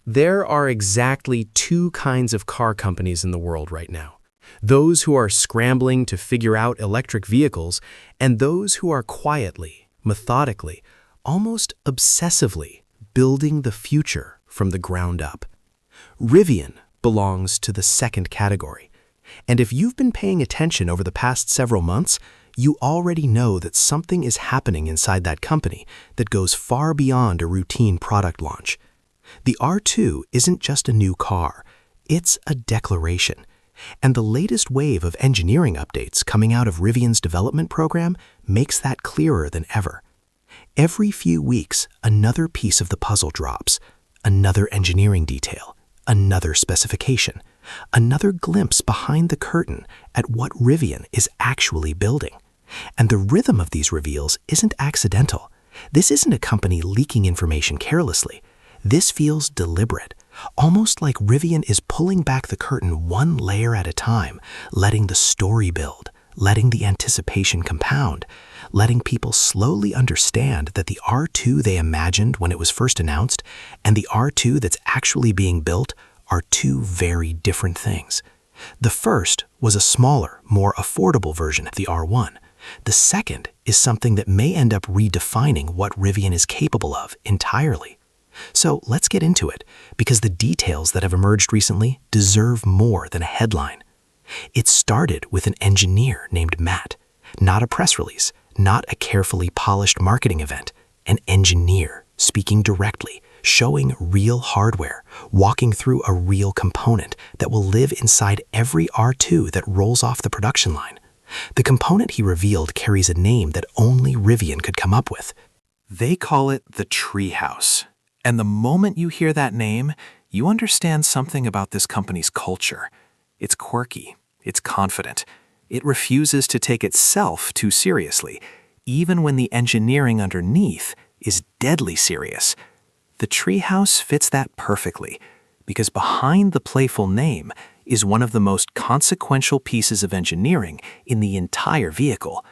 There are exactly two kinds of car companies in the world right now. Those who are scrambling to figure out electric vehicles, and those who are quietly, methodically, almost obsessively building the future from the ground up. Rivian belongs to the second category. And if you've been paying attention over the past several months, you already know that something is happening inside that company that goes far beyond a routine product launch. The R2 isn't just a new car, it's a declaration. And the latest wave of engineering updates coming out of Rivian's development program makes that clearer than ever. Every few weeks, another piece of the puzzle drops, another engineering detail, another specification, another glimpse behind the curtain at what Rivian is actually building. And the rhythm of these reveals isn't accidental. This isn't a company leaking information carelessly. This feels deliberate, almost like Rivian is pulling back the curtain one layer at a time, letting the story build, letting the anticipation compound, letting people slowly understand that the R2 they imagined when it was first announced and the R2 that's actually being built are two very different things. The first was a smaller, more affordable version of the R1. The second is something that may end up redefining what Rivian is capable of entirely. So let's get into it, because the details that have emerged recently deserve more than a headline. It started with an engineer named Matt, not a press release, not a carefully polished marketing event, an engineer speaking directly, showing real hardware, walking through a real component that will live inside every R2 that rolls off the production line. The component he revealed carries a name that only Rivian could come up with. They call it the Treehouse. And the moment you hear that name, you understand something about this company's culture. It's quirky, it's confident, it refuses to take itself too seriously, even when the engineering underneath is deadly serious. The Treehouse fits that perfectly, because behind the playful name is one of the most consequential pieces of engineering in the entire vehicle.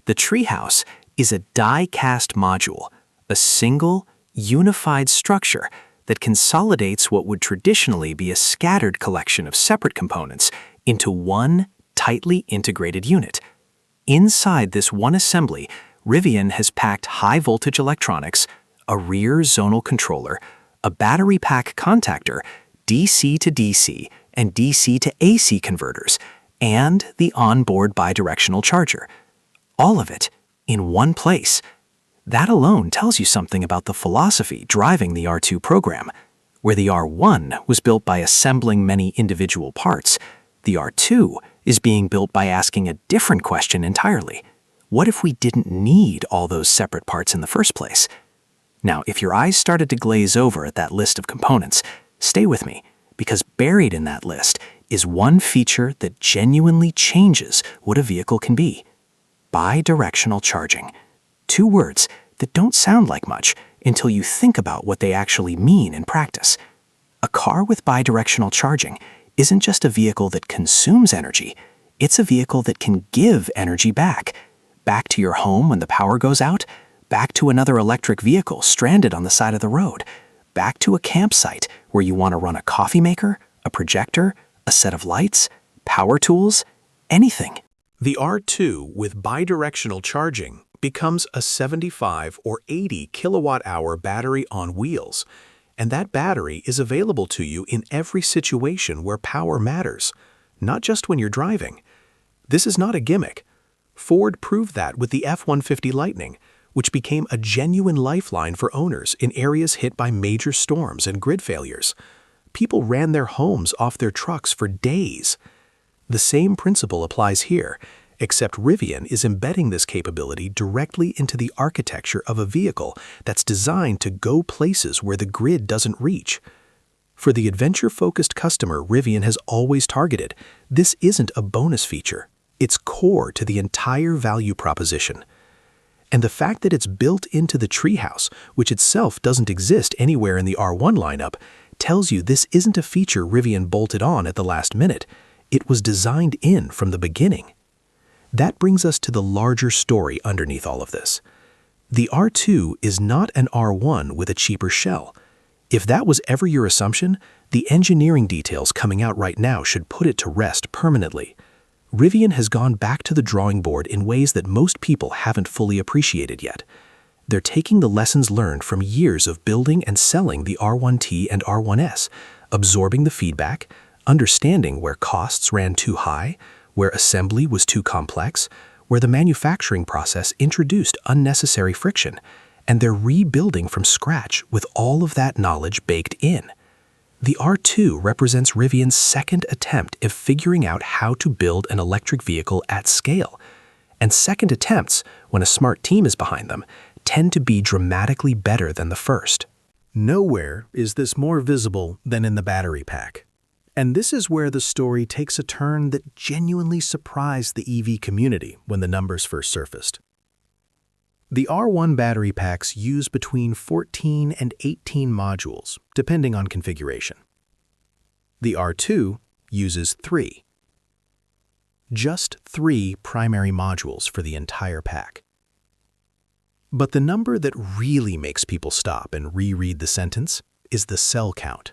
The Treehouse is a die-cast module, a single, unified structure that consolidates what would traditionally be a scattered collection of separate components into one tightly integrated unit. Inside this one assembly, Rivian has packed high-voltage electronics, a rear zonal controller, a battery pack contactor, DC to DC and DC to AC converters, and the onboard bidirectional charger. All of it in one place. That alone tells you something about the philosophy driving the R2 program. Where the R1 was built by assembling many individual parts, the R2 is being built by asking a different question entirely. What if we didn't need all those separate parts in the first place? Now, if your eyes started to glaze over at that list of components, stay with me, because buried in that list is one feature that genuinely changes what a vehicle can be: bidirectional charging. Two words that don't sound like much until you think about what they actually mean in practice. A car with bidirectional charging isn't just a vehicle that consumes energy, it's a vehicle that can give energy back. Back to your home when the power goes out, back to another electric vehicle stranded on the side of the road, back to a campsite where you want to run a coffee maker, a projector, a set of lights, power tools, anything. The R2 with bidirectional charging becomes a 75 or 80 kilowatt-hour battery on wheels, and that battery is available to you in every situation where power matters, not just when you're driving. This is not a gimmick. Ford proved that with the F-150 Lightning, which became a genuine lifeline for owners in areas hit by major storms and grid failures. People ran their homes off their trucks for days. The same principle applies here, except Rivian is embedding this capability directly into the architecture of a vehicle that's designed to go places where the grid doesn't reach. For the adventure-focused customer Rivian has always targeted, this isn't a bonus feature. It's core to the entire value proposition. And the fact that it's built into the Treehouse, which itself doesn't exist anywhere in the R1 lineup, tells you this isn't a feature Rivian bolted on at the last minute. It was designed in from the beginning. That brings us to the larger story underneath all of this. The R2 is not an R1 with a cheaper shell. If that was ever your assumption, the engineering details coming out right now should put it to rest permanently. Rivian has gone back to the drawing board in ways that most people haven't fully appreciated yet. They're taking the lessons learned from years of building and selling the R1T and R1S, absorbing the feedback, understanding where costs ran too high, where assembly was too complex, where the manufacturing process introduced unnecessary friction, and they're rebuilding from scratch with all of that knowledge baked in. The R2 represents Rivian's second attempt at figuring out how to build an electric vehicle at scale. And second attempts, when a smart team is behind them, tend to be dramatically better than the first. Nowhere is this more visible than in the battery pack. And this is where the story takes a turn that genuinely surprised the EV community when the numbers first surfaced. The R1 battery packs use between 14 and 18 modules, depending on configuration. The R2 uses 3. Just 3 primary modules for the entire pack. But the number that really makes people stop and reread the sentence is the cell count.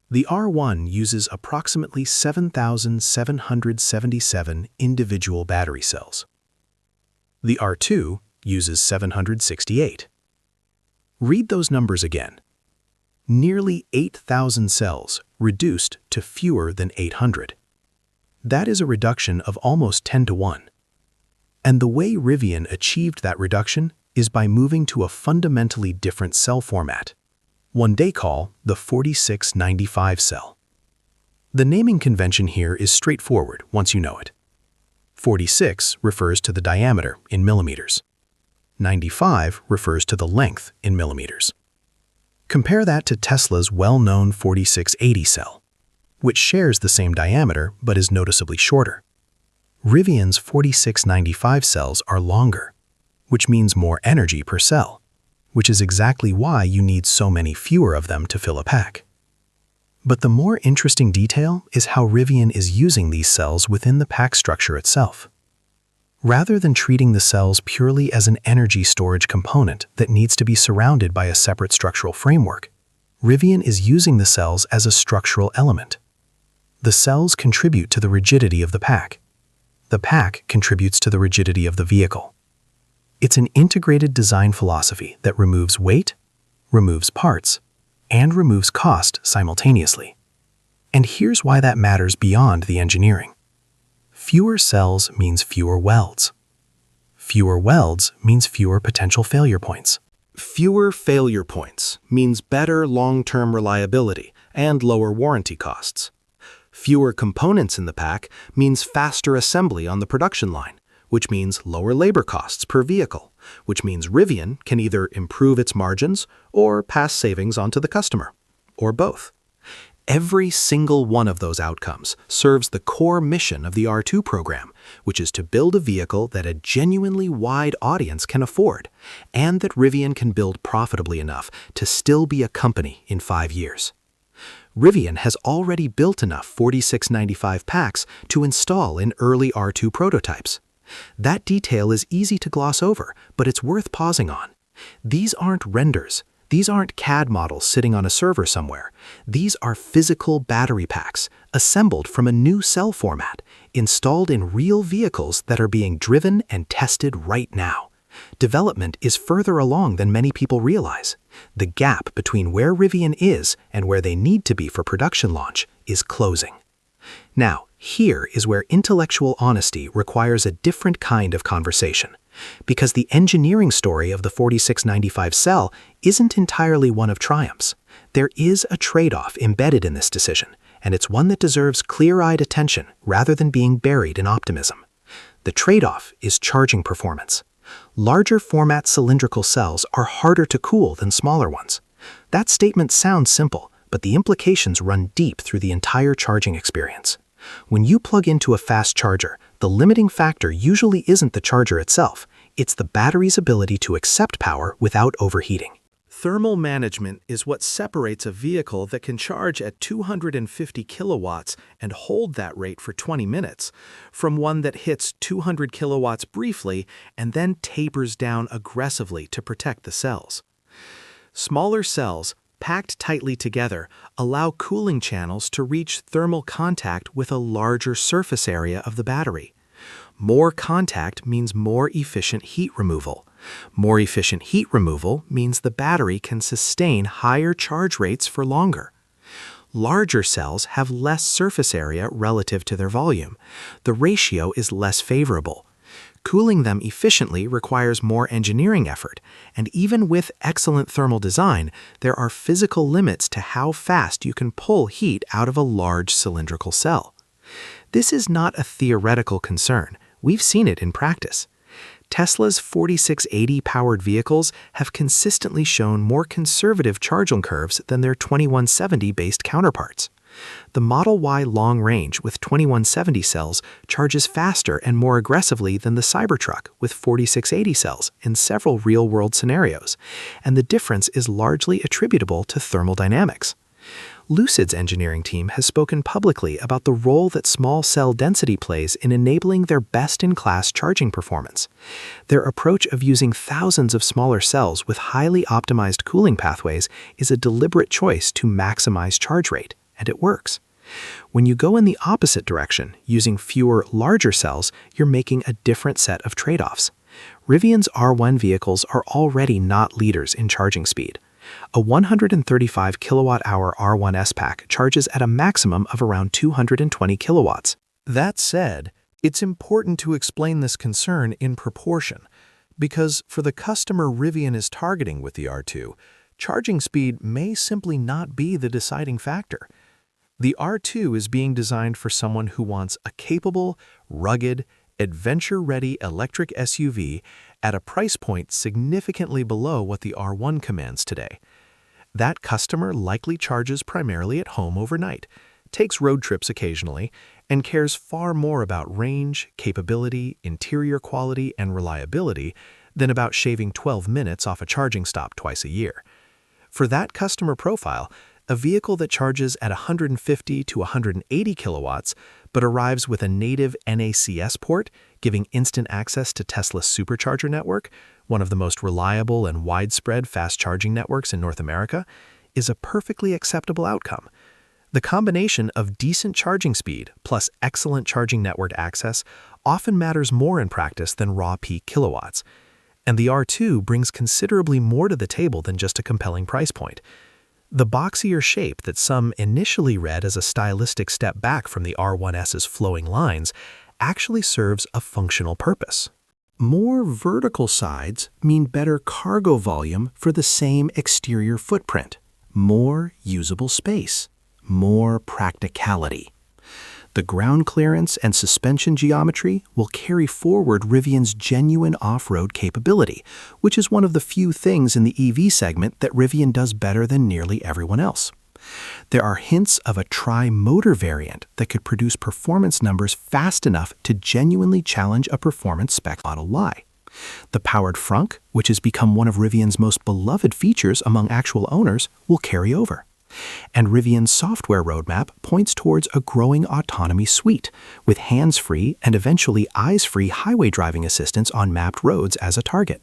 The R1 uses approximately 7,777 individual battery cells. The R2 uses 768. Read those numbers again. Nearly 8,000 cells reduced to fewer than 800. That is a reduction of almost 10 to 1. And the way Rivian achieved that reduction is by moving to a fundamentally different cell format, one they call the 4695 cell. The naming convention here is straightforward once you know it. 46 refers to the diameter in millimeters. 95 refers to the length in millimeters. Compare that to Tesla's well-known 4680 cell, which shares the same diameter but is noticeably shorter. Rivian's 4695 cells are longer, which means more energy per cell, which is exactly why you need so many fewer of them to fill a pack. But the more interesting detail is how Rivian is using these cells within the pack structure itself. Rather than treating the cells purely as an energy storage component that needs to be surrounded by a separate structural framework, Rivian is using the cells as a structural element. The cells contribute to the rigidity of the pack. The pack contributes to the rigidity of the vehicle. It's an integrated design philosophy that removes weight, removes parts, and removes cost simultaneously. And here's why that matters beyond the engineering. Fewer cells means fewer welds. Fewer welds means fewer potential failure points. Fewer failure points means better long-term reliability and lower warranty costs. Fewer components in the pack means faster assembly on the production line, which means lower labor costs per vehicle, which means Rivian can either improve its margins or pass savings on to the customer, or both. Every single one of those outcomes serves the core mission of the R2 program, which is to build a vehicle that a genuinely wide audience can afford, and that Rivian can build profitably enough to still be a company in 5 years. Rivian has already built enough 4695 packs to install in early R2 prototypes. That detail is easy to gloss over, but it's worth pausing on. These aren't renders. These aren't CAD models sitting on a server somewhere. These are physical battery packs, assembled from a new cell format, installed in real vehicles that are being driven and tested right now. Development is further along than many people realize. The gap between where Rivian is and where they need to be for production launch is closing. Now, here is where intellectual honesty requires a different kind of conversation, because the engineering story of the 4695 cell isn't entirely one of triumphs. There is a trade-off embedded in this decision, and it's one that deserves clear-eyed attention rather than being buried in optimism. The trade-off is charging performance. Larger format cylindrical cells are harder to cool than smaller ones. That statement sounds simple, but the implications run deep through the entire charging experience. When you plug into a fast charger, the limiting factor usually isn't the charger itself, it's the battery's ability to accept power without overheating. Thermal management is what separates a vehicle that can charge at 250 kilowatts and hold that rate for 20 minutes from one that hits 200 kilowatts briefly and then tapers down aggressively to protect the cells. Smaller cells packed tightly together, allow cooling channels to reach thermal contact with a larger surface area of the battery. More contact means more efficient heat removal. More efficient heat removal means the battery can sustain higher charge rates for longer. Larger cells have less surface area relative to their volume. The ratio is less favorable. Cooling them efficiently requires more engineering effort, and even with excellent thermal design, there are physical limits to how fast you can pull heat out of a large cylindrical cell. This is not a theoretical concern. We've seen it in practice. Tesla's 4680-powered vehicles have consistently shown more conservative charging curves than their 2170-based counterparts. The Model Y long range with 2170 cells charges faster and more aggressively than the Cybertruck with 4680 cells in several real-world scenarios, and the difference is largely attributable to thermal dynamics. Lucid's engineering team has spoken publicly about the role that small cell density plays in enabling their best-in-class charging performance. Their approach of using thousands of smaller cells with highly optimized cooling pathways is a deliberate choice to maximize charge rate, and it works. When you go in the opposite direction, using fewer, larger cells, you're making a different set of trade-offs. Rivian's R1 vehicles are already not leaders in charging speed. A 135 kilowatt-hour R1S pack charges at a maximum of around 220 kilowatts. That said, it's important to explain this concern in proportion, because for the customer Rivian is targeting with the R2, charging speed may simply not be the deciding factor. The R2 is being designed for someone who wants a capable, rugged, adventure-ready electric SUV at a price point significantly below what the R1 commands today. That customer likely charges primarily at home overnight, takes road trips occasionally, and cares far more about range, capability, interior quality, and reliability than about shaving 12 minutes off a charging stop twice a year. For that customer profile, a vehicle that charges at 150 to 180 kilowatts but arrives with a native NACS port, giving instant access to Tesla's Supercharger network, one of the most reliable and widespread fast charging networks in North America, is a perfectly acceptable outcome. The combination of decent charging speed plus excellent charging network access often matters more in practice than raw peak kilowatts. And the R2 brings considerably more to the table than just a compelling price point. The boxier shape that some initially read as a stylistic step back from the R1S's flowing lines actually serves a functional purpose. More vertical sides mean better cargo volume for the same exterior footprint, more usable space, more practicality. The ground clearance and suspension geometry will carry forward Rivian's genuine off-road capability, which is one of the few things in the EV segment that Rivian does better than nearly everyone else. There are hints of a tri-motor variant that could produce performance numbers fast enough to genuinely challenge a performance spec Model Y. The powered frunk, which has become one of Rivian's most beloved features among actual owners, will carry over. And Rivian's software roadmap points towards a growing autonomy suite, with hands-free and eventually eyes-free highway driving assistance on mapped roads as a target.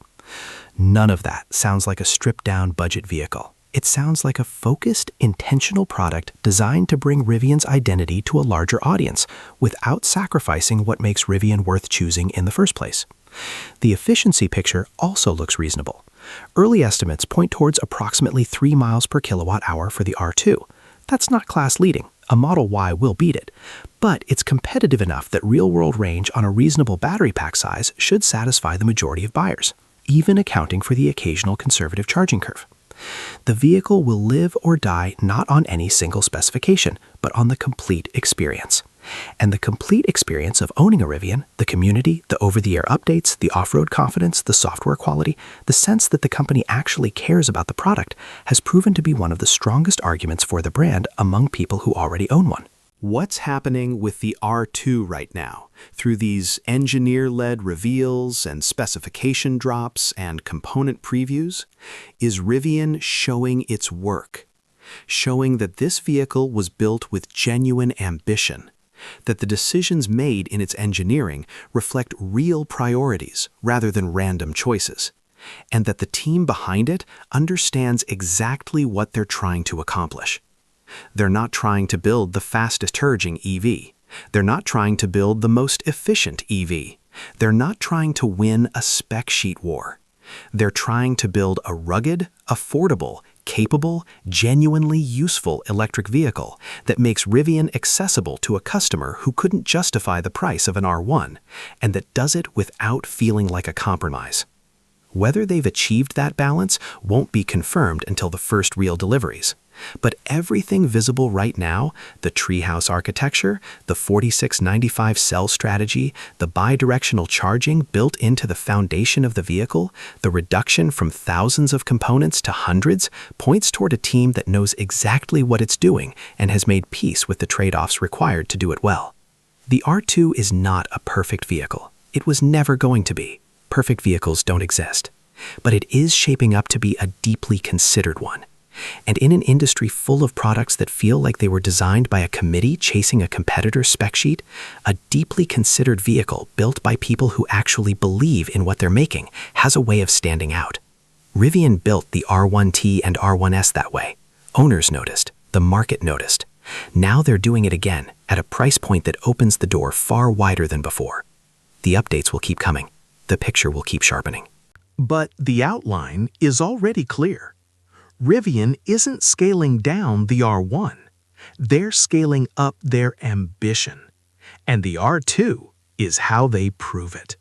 None of that sounds like a stripped-down budget vehicle. It sounds like a focused, intentional product designed to bring Rivian's identity to a larger audience, without sacrificing what makes Rivian worth choosing in the first place. The efficiency picture also looks reasonable. Early estimates point towards approximately 3 miles per kilowatt hour for the R2. That's not class-leading. A Model Y will beat it. But it's competitive enough that real-world range on a reasonable battery pack size should satisfy the majority of buyers, even accounting for the occasional conservative charging curve. The vehicle will live or die not on any single specification, but on the complete experience. And the complete experience of owning a Rivian, the community, the over-the-air updates, the off-road confidence, the software quality, the sense that the company actually cares about the product, has proven to be one of the strongest arguments for the brand among people who already own one. What's happening with the R2 right now, through these engineer-led reveals and specification drops and component previews, is Rivian showing its work, showing that this vehicle was built with genuine ambition, that the decisions made in its engineering reflect real priorities rather than random choices. and that the team behind it understands exactly what they're trying to accomplish. They're not trying to build the fastest-charging EV. They're not trying to build the most efficient EV. They're not trying to win a spec sheet war. They're trying to build a rugged, affordable, capable, genuinely useful electric vehicle that makes Rivian accessible to a customer who couldn't justify the price of an R1, and that does it without feeling like a compromise. Whether they've achieved that balance won't be confirmed until the first real deliveries. But everything visible right now, the Treehouse architecture, the 4695 cell strategy, the bidirectional charging built into the foundation of the vehicle, the reduction from thousands of components to hundreds, points toward a team that knows exactly what it's doing and has made peace with the trade-offs required to do it well. The R2 is not a perfect vehicle. It was never going to be. Perfect vehicles don't exist. But it is shaping up to be a deeply considered one. And in an industry full of products that feel like they were designed by a committee chasing a competitor's spec sheet, a deeply considered vehicle built by people who actually believe in what they're making has a way of standing out. Rivian built the R1T and R1S that way. Owners noticed. The market noticed. Now they're doing it again at a price point that opens the door far wider than before. The updates will keep coming. The picture will keep sharpening. But the outline is already clear. Rivian isn't scaling down the R1. They're scaling up their ambition. And the R2 is how they prove it.